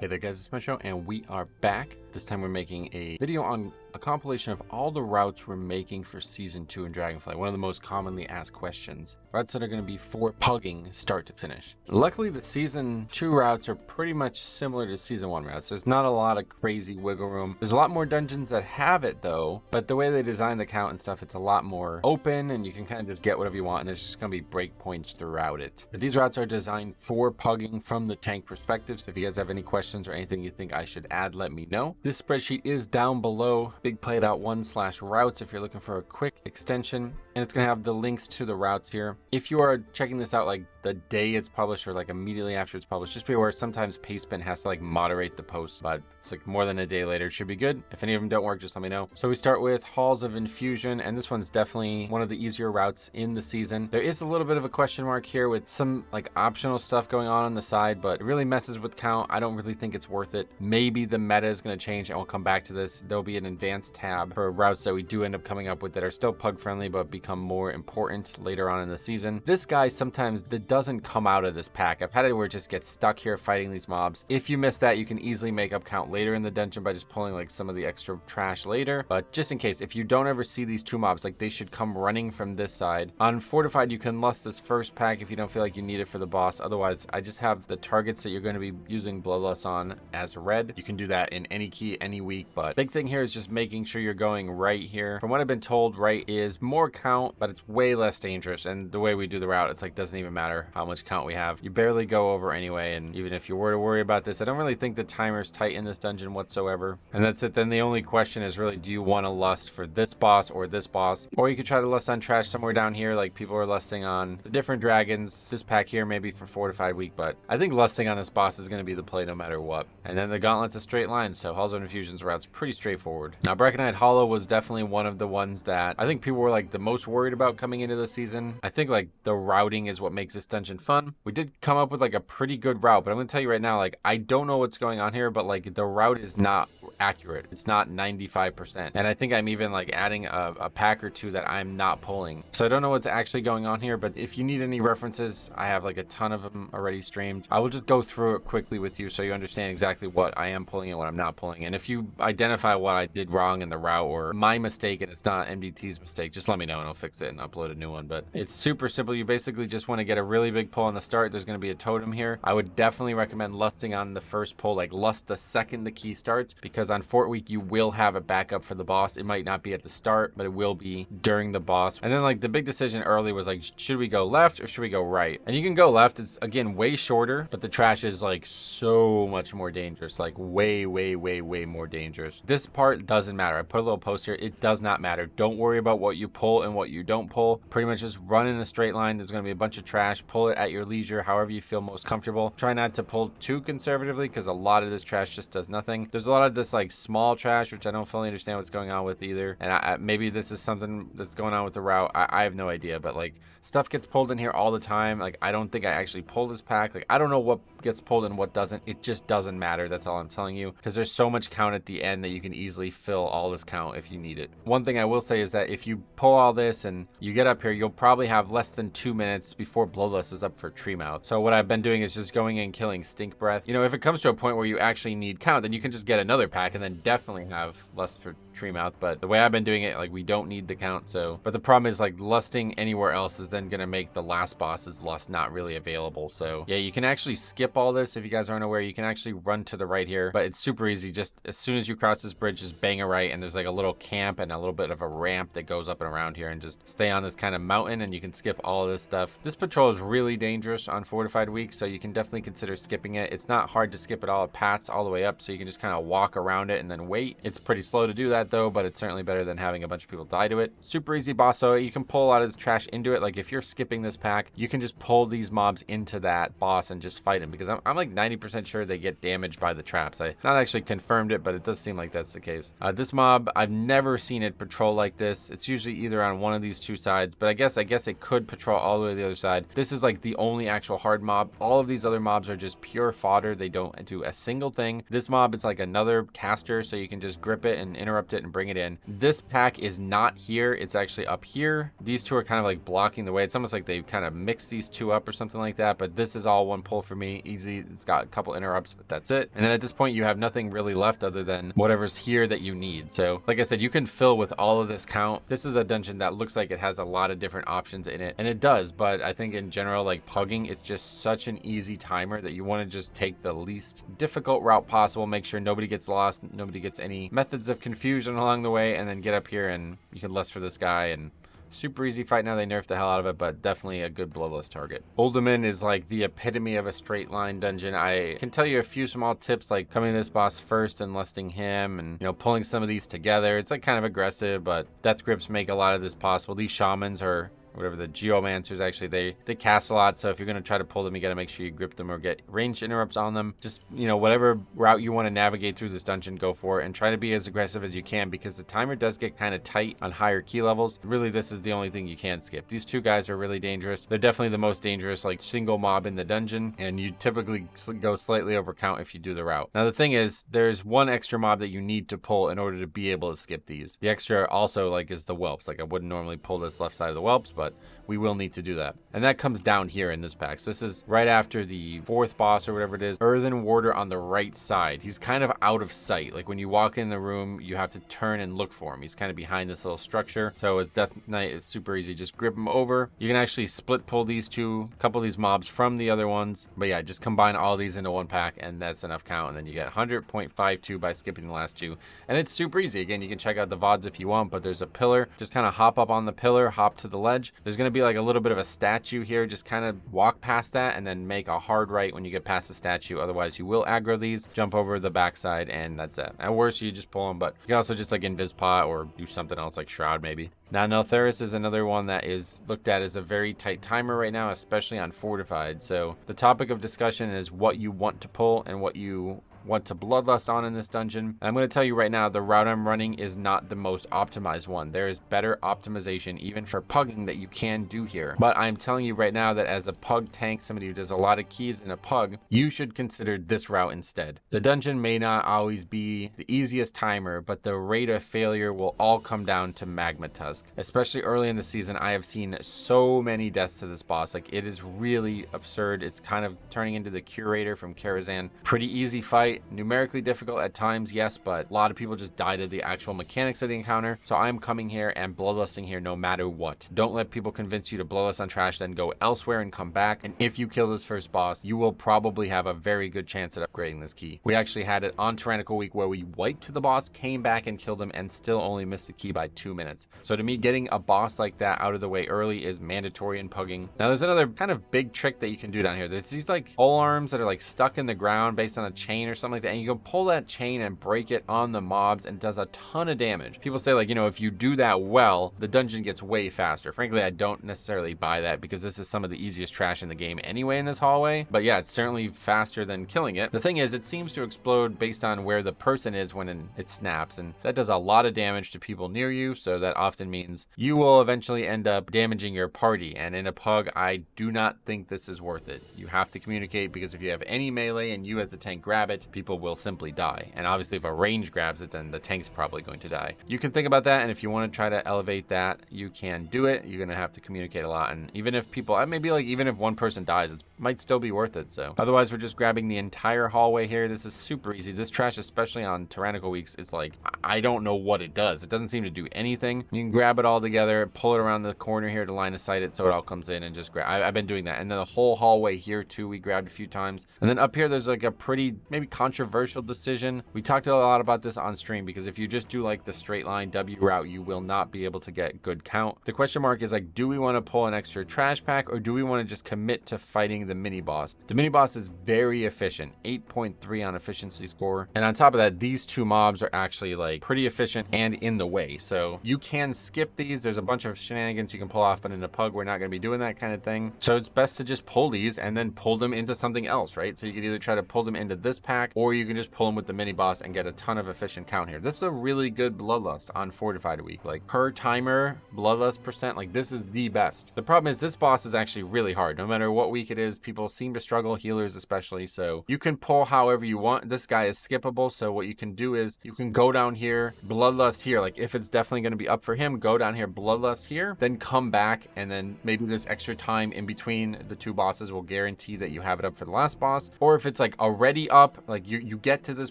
Hey there guys, it's Metro and we are back. This time we're making a video on a compilation of all the routes we're making for Season 2 in Dragonflight. One of the most commonly asked questions. Routes that are going to be for pugging start to finish. Luckily the Season 2 routes are pretty much similar to Season 1 routes. There's not a lot of crazy wiggle room. There's a lot more dungeons that have it though, but the way they design the count and stuff, it's a lot more open and you can kind of just get whatever you want and there's just going to be breakpoints throughout it. But these routes are designed for pugging from the tank perspective, so if you guys have any questions or anything you think I should add, let me know. This spreadsheet is down below, bigplayed.1/routes if you're looking for a quick extension, and it's going to have the links to the routes here. If you are checking this out like the day it's published or like immediately after it's published, just be aware sometimes Pastebin has to like moderate the post, but it's like more than a day later. It should be good. If any of them don't work, just let me know. So we start with Halls of Infusion, and this one's definitely one of the easier routes in the season. There is a little bit of a question mark here with some like optional stuff going on the side, but it really messes with count. I don't really think it's worth it. Maybe the meta is going to change and we'll come back to this. There'll be an advanced tab for routes that we do end up coming up with that are still pug friendly but become more important later on in the season. This guy sometimes that doesn't come out of this pack. I've had it where it just gets stuck here fighting these mobs. If you miss that, you can easily make up count later in the dungeon by just pulling like some of the extra trash later. But just in case, if you don't ever see these two mobs, like they should come running from this side. On Fortified, you can lust this first pack if you don't feel like you need it for the boss. Otherwise, I just have the targets that you're going to be using Bloodlust on as red. You can do that in any key, any week, but big thing here is just making sure you're going right here. From what I've been told, right is more count, but it's way less dangerous. And the way we do the route, it's like doesn't even matter how much count we have. You barely go over anyway, and even if you were to worry about this, I don't really think the timer's tight in this dungeon whatsoever. And that's it. Then the only question is really, do you want to lust for this boss or this boss? Or you could try to lust on trash somewhere down here, like people are lusting on the different dragons. This pack here maybe for Fortified week, but I think lusting on this boss is going to be the play no matter what. And then the gauntlet's a straight line, so Halls of Infusion's route's pretty straightforward. Now Brackenhide Hollow was definitely one of the ones that I think people were like the most worried about coming into the season. I think like the routing is what makes this dungeon fun. We did come up with like a pretty good route, but I'm gonna tell you right now, like I don't know what's going on here, but like the route is not accurate. It's not 95%, and I think I'm even like adding a pack or two that I'm not pulling, so I don't know what's actually going on here. But if you need any references, I have like a ton of them already streamed. I will just go through it quickly with you so you understand exactly what I am pulling and what I'm not pulling, and if you identify what I did wrong in the route or my mistake and it's not MDT's mistake, just let me know and I'll fix it and upload a new one. But it's super simple. You basically just want to get a really big pull on the start. There's going to be a totem here. I would definitely recommend lusting on the first pull, like lust the second the key starts, because on Fort Week you will have a backup for the boss. It might not be at the start, but it will be during the boss. And then like the big decision early was like, should we go left or should we go right? And you can go left. It's again way shorter, but the trash is like so much more dangerous, like way more dangerous. This part doesn't matter. I put a little post here. It does not matter. Don't worry about what you pull and what you don't pull. Pretty much just run in a straight line. There's going to be a bunch of trash. Pull it at your leisure, however you feel most comfortable. Try not to pull too conservatively because a lot of this trash just does nothing. There's a lot of this like small trash, which I don't fully understand what's going on with either. And maybe this is something that's going on with the route. I have no idea, but like stuff gets pulled in here all the time. Like I don't think I actually pull this pack. Like I don't know what gets pulled and what doesn't. It just doesn't matter. That's all I'm telling you, because there's so much count at the end that you can easily fill all this count if you need it. One thing I will say is that if you pull all this and you get up here, you'll probably have less than 2 minutes before Bloodlust is up for Tree Mouth. So what I've been doing is just going in killing Stink Breath. You know, if it comes to a point where you actually need count, then you can just get another pack and then definitely have lust for Tree Mouth. But the way I've been doing it, like we don't need the count. So, but the problem is like lusting anywhere else is then going to make the last boss's lust not really available. So yeah, you can actually skip all this. If you guys aren't aware, you can actually run to the right here, but it's super easy. Just as soon as you cross this bridge, just bang a right, and there's like a little camp and a little bit of a ramp that goes up and around here, and just stay on this kind of mountain and you can skip all of this stuff. This patrol is really dangerous on Fortified week, so you can definitely consider skipping it. It's not hard to skip it all. It paths all the way up, so you can just kind of walk around it and then wait. It's pretty slow to do that though, but it's certainly better than having a bunch of people die to it. Super easy boss, so you can pull a lot of this trash into it. Like if you're skipping this pack, you can just pull these mobs into that boss and just fight them, because I'm like 90% sure they get damaged by the traps. I not actually confirmed it, but it does seem like that's the case. This mob, I've never seen it patrol like this. It's usually either on one of these two sides, but I guess it could patrol all the way to the other side. This is like the only actual hard mob. All of these other mobs are just pure fodder. They don't do a single thing. This mob is like another caster, so you can just grip it and interrupt it it and bring it in. This pack is not here. It's actually up here. These two are kind of like blocking the way. It's almost like they kind of mix these two up or something like that, but this is all one pull for me. Easy. It's got a couple interrupts, but that's it. And then at this point, you have nothing really left other than whatever's here that you need. So like I said, you can fill with all of this count. This is a dungeon that looks like it has a lot of different options in it, and it does, but I think in general, like pugging, it's just such an easy timer that you want to just take the least difficult route possible, make sure nobody gets lost, nobody gets any methods of confusion along the way, and then get up here and you can lust for this guy. And super easy fight. Now they nerfed the hell out of it, but definitely a good bloodless target. Uldaman is like the epitome of a straight line dungeon. I can tell you a few small tips, like coming to this boss first and lusting him, and pulling some of these together. It's like kind of aggressive, but death grips make a lot of this possible. These shamans are whatever, the geomancers, actually they cast a lot, so if you're going to try to pull them, you got to make sure you grip them or get ranged interrupts on them. Just whatever route you want to navigate through this dungeon, go for it, and try to be as aggressive as you can, because the timer does get kind of tight on higher key levels. Really, this is the only thing you can skip. These two guys are really dangerous. They're definitely the most dangerous like single mob in the dungeon, and you typically go slightly over count if you do the route. Now the thing is, there's one extra mob that you need to pull in order to be able to skip these. The extra also is the whelps. Like I wouldn't normally pull this left side of the whelps, but we will need to do that. And that comes down here in this pack. So this is right after the fourth boss or whatever it is. Earthen Warder on the right side. He's kind of out of sight. Like when you walk in the room, you have to turn and look for him. He's kind of behind this little structure. So as Death Knight is super easy. Just grip him over. You can actually split pull these two, couple of these mobs from the other ones. But yeah, just combine all these into one pack and that's enough count. And then you get 100.52 by skipping the last two. And it's super easy. Again, you can check out the VODs if you want, but there's a pillar. Just kind of hop up on the pillar, hop to the ledge. There's going to be like a little bit of a statue here. Just kind of walk past that and then make a hard right when you get past the statue. Otherwise, you will aggro these, jump over the backside, and that's it. At worst, you just pull them, but you can also just like invis pot or do something else like Shroud maybe. Now, Neltharus is another one that is looked at as a very tight timer right now, especially on Fortified. So the topic of discussion is what you want to pull and what you want to bloodlust on in this dungeon. And I'm going to tell you right now, the route I'm running is not the most optimized one. There is better optimization even for pugging that you can do here. But I'm telling you right now that as a pug tank, somebody who does a lot of keys in a pug, you should consider this route instead. The dungeon may not always be the easiest timer, but the rate of failure will all come down to Magma Tusk. Especially early in the season, I have seen so many deaths to this boss. Like, it is really absurd. It's kind of turning into the Curator from Karazhan. Pretty easy fight. Numerically difficult at times, yes, but a lot of people just die to the actual mechanics of the encounter. So I'm coming here and bloodlusting here no matter what. Don't let people convince you to bloodlust on trash, then go elsewhere and come back. And if you kill this first boss, you will probably have a very good chance at upgrading this key. We actually had it on Tyrannical Week where we wiped the boss, came back and killed him, and still only missed the key by 2 minutes. So to me, getting a boss like that out of the way early is mandatory in pugging. Now there's another kind of big trick that you can do down here. There's these like pole arms that are like stuck in the ground based on a chain or something like that, and you can pull that chain and break it on the mobs and it does a ton of damage. People say like, if you do that well, the dungeon gets way faster. Frankly, I don't necessarily buy that because this is some of the easiest trash in the game anyway in this hallway, but yeah, it's certainly faster than killing it. The thing is, it seems to explode based on where the person is when it snaps, and that does a lot of damage to people near you, so that often means you will eventually end up damaging your party, and in a pug, I do not think this is worth it. You have to communicate, because if you have any melee and you as the tank grab it, people will simply die. And obviously if a range grabs it, then the tank's probably going to die. You can think about that, and if you want to try to elevate that, you can do it. You're going to have to communicate a lot, and even if people, maybe like even if one person dies, it might still be worth it. So otherwise, we're just grabbing the entire hallway here. This is super easy. This trash, especially on Tyrannical Weeks, is like, I don't know what it does. It doesn't seem to do anything. You can grab it all together, pull it around the corner here to line of sight it so it all comes in, and just grab. I've been doing that. And then the whole hallway here too, we grabbed a few times. And then up here, there's like a pretty maybe controversial decision. We talked a lot about this on stream, because if you just do like the straight line W route, you will not be able to get good count. The question mark is like, do we want to pull an extra trash pack, or do we want to just commit to fighting the mini boss? The mini boss is very efficient, 8.3 on efficiency score. And on top of that, these two mobs are actually like pretty efficient and in the way. So you can skip these. There's a bunch of shenanigans you can pull off, but in a pug, we're not going to be doing that kind of thing. So it's best to just pull these and then pull them into something else, right? So you could either try to pull them into this pack, pack, or you can just pull them with the mini boss and get a ton of efficient count here. This is a really good Bloodlust on Fortified Week. Like per timer, Bloodlust percent, like this is the best. The problem is this boss is actually really hard. No matter what week it is, people seem to struggle, healers especially. So you can pull however you want. This guy is skippable. So what you can do is you can go down here, Bloodlust here. Like if it's definitely going to be up for him, go down here, Bloodlust here, then come back, and then maybe this extra time in between the two bosses will guarantee that you have it up for the last boss. Or if it's like already up, like you get to this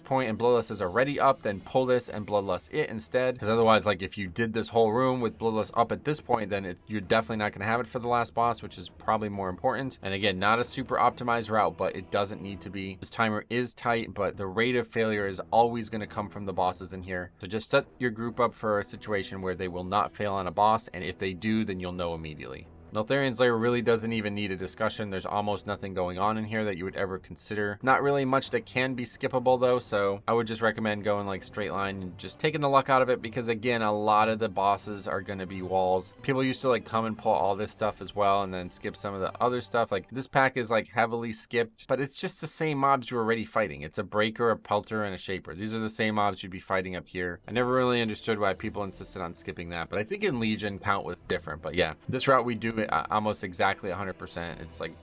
point and Bloodlust is already up, then pull this and Bloodlust it instead. Because otherwise, like if you did this whole room with Bloodlust up at this point, then you're definitely not going to have it for the last boss, which is probably more important. And again, not a super optimized route, but it doesn't need to be. This timer is tight, but the rate of failure is always going to come from the bosses in here. So just set your group up for a situation where they will not fail on a boss, and if they do, then you'll know immediately. Neltharion's Lair really doesn't even need a discussion. There's almost nothing going on in here that you would ever consider. Not really much that can be skippable though, so I would just recommend going like straight line and just taking the luck out of it, because again, a lot of the bosses are going to be walls. People used to like come and pull all this stuff as well and then skip some of the other stuff. Like this pack is like heavily skipped, but it's just the same mobs you're already fighting. It's a breaker, a pelter, and a shaper. These are the same mobs you'd be fighting up here. I never really understood why people insisted on skipping that, but I think in Legion count was different. But yeah, this route we do it almost exactly 100%. It's like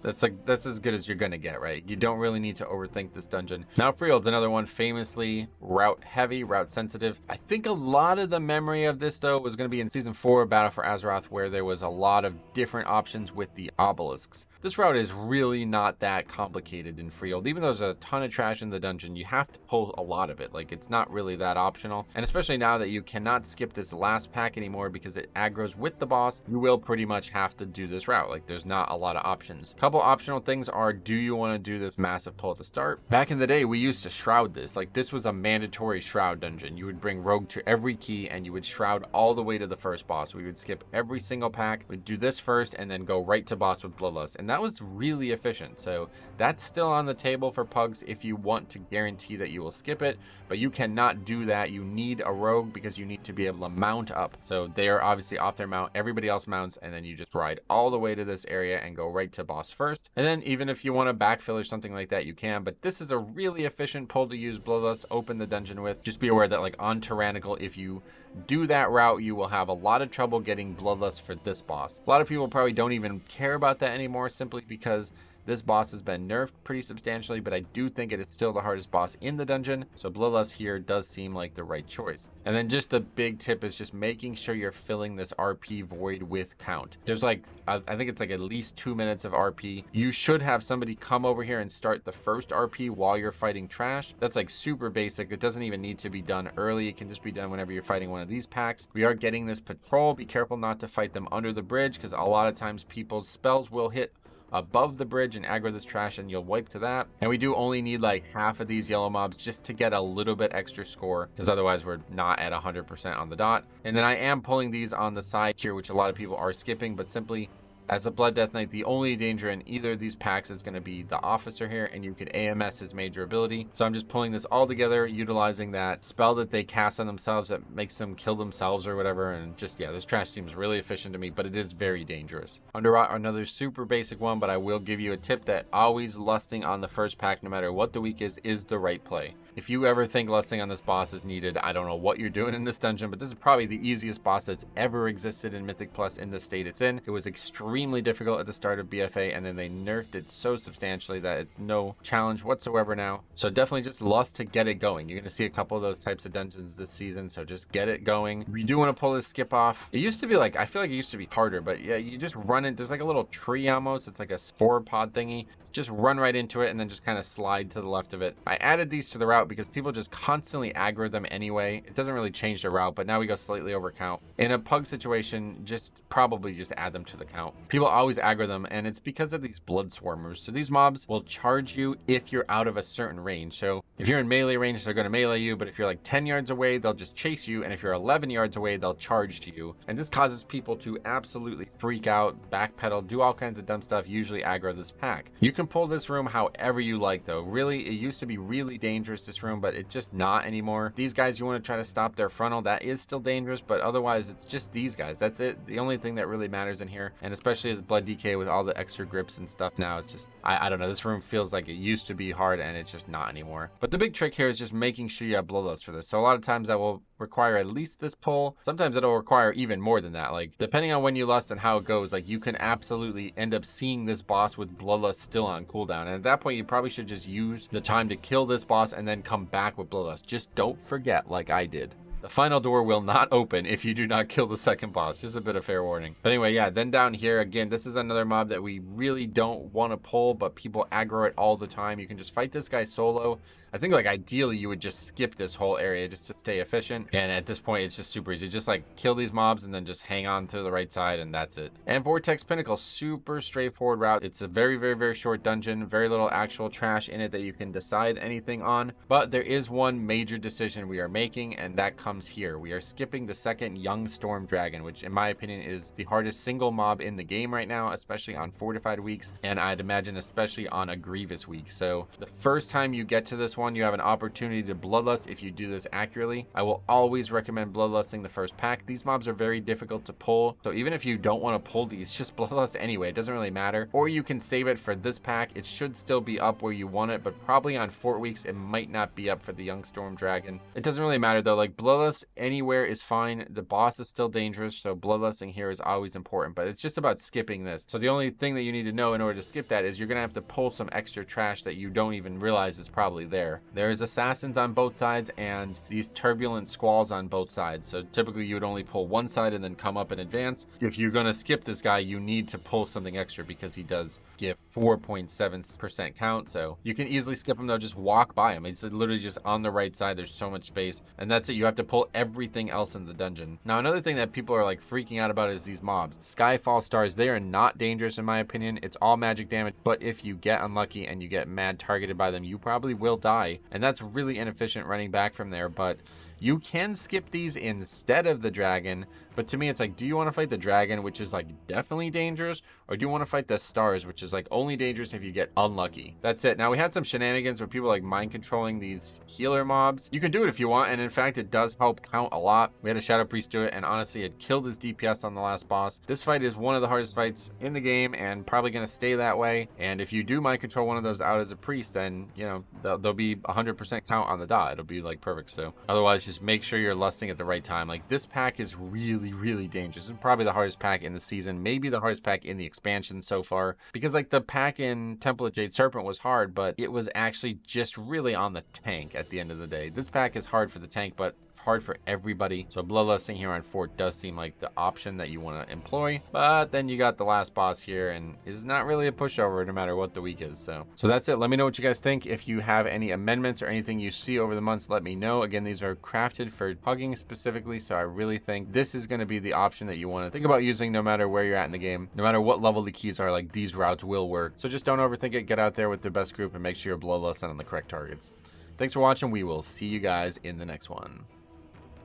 that's as good as you're gonna get, right? You don't really need to overthink this dungeon. Now Freehold, another one, famously route heavy, route sensitive. I think a lot of the memory of this though was gonna be in season 4 Battle for Azeroth, where there was a lot of different options with the obelisks. This route is really not that complicated in Freehold. Even though there's a ton of trash in the dungeon, you have to pull a lot of it. Like it's not really that optional. And especially now that you cannot skip this last pack anymore because it aggroes with the boss, you will pretty much have to do this route. Like there's not a lot of options. Couple optional things are, do you want to do this massive pull at the start? Back in the day, we used to shroud this. Like this was a mandatory shroud dungeon. You would bring rogue to every key and you would shroud all the way to the first boss. We would skip every single pack. We'd do this first and then go right to boss with Bloodlust. And that was really efficient. So that's still on the table for pugs if you want to guarantee that you will skip it, but you cannot do that. You need a rogue because you need to be able to mount up. So they are obviously off their mount, everybody else mounts, and then you just ride all the way to this area and go right to boss first. And then even if you want to backfill or something like that, you can, but this is a really efficient pull to use Bloodlust, open the dungeon with. Just be aware that like on Tyrannical, if you do that route, you will have a lot of trouble getting Bloodlust for this boss. A lot of people probably don't even care about that anymore, simply because this boss has been nerfed pretty substantially, but I do think it is still the hardest boss in the dungeon. So Bloodlust here does seem like the right choice. And then just the big tip is just making sure you're filling this RP void with count. There's like, I think it's like at least 2 minutes of RP. You should have somebody come over here and start the first RP while you're fighting trash. That's like super basic. It doesn't even need to be done early. It can just be done whenever you're fighting one of these packs. We are getting this patrol. Be careful not to fight them under the bridge, because a lot of times people's spells will hit above the bridge and aggro this trash and you'll wipe to that. And we do only need like half of these yellow mobs just to get a little bit extra score, because otherwise we're not at 100% on the dot. And then I am pulling these on the side here, which a lot of people are skipping, but simply as a Blood Death Knight, the only danger in either of these packs is going to be the officer here, and you could AMS his major ability. So I'm just pulling this all together, utilizing that spell that they cast on themselves that makes them kill themselves or whatever. And just, yeah, this trash seems really efficient to me, but it is very dangerous. Underrot, another super basic one, but I will give you a tip that always lusting on the first pack, no matter what the week is the right play. If you ever think lusting on this boss is needed, I don't know what you're doing in this dungeon, but this is probably the easiest boss that's ever existed in Mythic Plus in the state it's in. It was extremely difficult at the start of BFA, and then they nerfed it so substantially that it's no challenge whatsoever now. So definitely just lust to get it going. You're going to see a couple of those types of dungeons this season, so just get it going. You do want to pull this skip off. It used to be like, I feel like it used to be harder, but yeah, you just run it. There's like a little tree almost. It's like a spore pod thingy. Just run right into it and then just kind of slide to the left of it. I added these to the route because people just constantly aggro them anyway. It doesn't really change the route, but now we go slightly over count. In a pug situation, probably just add them to the count. People always aggro them, and it's because of these blood swarmers. So these mobs will charge you if you're out of a certain range. So if you're in melee range, they're going to melee you, but if you're like 10 yards away, they'll just chase you, and if you're 11 yards away, they'll charge to you. And this causes people to absolutely freak out, backpedal, do all kinds of dumb stuff, usually aggro this pack. You can pull this room however you like though. Really, it used to be really dangerous, this room, but it's just not anymore. These guys, you want to try to stop their frontal, that is still dangerous, but otherwise it's just these guys. That's it. The only thing that really matters in here, and especially especially as Blood DK with all the extra grips and stuff now. It's just, I don't know, this room feels like it used to be hard and it's just not anymore. But the big trick here is just making sure you have Bloodlust for this. So a lot of times that will require at least this pull. Sometimes it'll require even more than that. Like, depending on when you lust and how it goes, like, you can absolutely end up seeing this boss with Bloodlust still on cooldown. And at that point, you probably should just use the time to kill this boss and then come back with Bloodlust. Just don't forget, like I did. The final door will not open if you do not kill the second boss. Just a bit of fair warning. But anyway, yeah, then down here, again, this is another mob that we really don't want to pull, but people aggro it all the time. You can just fight this guy solo. I think, like, ideally you would just skip this whole area just to stay efficient. And at this point, it's just super easy. Just like kill these mobs and then just hang on to the right side, and that's it. And Vortex Pinnacle, super straightforward route. It's a very, very, very short dungeon. Very little actual trash in it that you can decide anything on. But there is one major decision we are making, and that comes here. We are skipping the second Young Storm Dragon, which in my opinion is the hardest single mob in the game right now, especially on fortified weeks, and I'd imagine especially on a Grievous week. So the first time you get to this one, you have an opportunity to Bloodlust if you do this accurately. I will always recommend Bloodlusting the first pack. These mobs are very difficult to pull, so even if you don't want to pull these, just Bloodlust anyway. It doesn't really matter. Or you can save it for this pack. It should still be up where you want it, but probably on Fort weeks it might not be up for the Young Storm Dragon. It doesn't really matter though. Like, Bloodlust anywhere is fine. The boss is still dangerous, so Bloodlusting here is always important, but it's just about skipping this. So the only thing that you need to know in order to skip that is you're gonna have to pull some extra trash that you don't even realize is probably there. There's assassins on both sides and these turbulent squalls on both sides. So typically you would only pull one side and then come up in advance. If you're gonna skip this guy, you need to pull something extra because he does give 4.7% count. So you can easily skip him though, just walk by him. It's literally just on the right side. There's so much space, and that's it. You have to pull everything else in the dungeon. Now, another thing that people are like freaking out about is these mobs. Skyfall stars, they are not dangerous in my opinion. It's all magic damage, but if you get unlucky and you get mad targeted by them, you probably will die, and that's really inefficient running back from there. But you can skip these instead of the dragon, but to me it's like, do you want to fight the dragon, which is like definitely dangerous, or do you want to fight the stars, which is like only dangerous if you get unlucky? That's it. Now, we had some shenanigans where people like mind controlling these healer mobs. You can do it if you want, and in fact it does help count a lot. We had a Shadow Priest do it, and honestly it killed his DPS on the last boss. This fight is one of the hardest fights in the game and probably going to stay that way, and if you do mind control one of those out as a priest, then you know they'll be 100% count on the dot. It'll be like perfect. So otherwise, just make sure you're lusting at the right time. Like, this pack is really, really dangerous. It's probably the hardest pack in the season, maybe the hardest pack in the expansion so far, because like the pack in Temple of Jade Serpent was hard, but it was actually just really on the tank at the end of the day. This pack is hard for the tank, but hard for everybody. So bloodlusting here on Fort does seem like the option that you want to employ, but then you got the last boss here and is not really a pushover no matter what the week is. So that's it. Let me know what you guys think. If you have any amendments or anything you see over the months, let me know. Again, these are crafted for hugging specifically, so I really think this is going to be the option that you want to think about using no matter where you're at in the game. No matter what level the keys are, like, these routes will work. So just don't overthink it. Get out there with the best group and make sure you're bloodlusting on the correct targets. Thanks for watching. We will see you guys in the next one.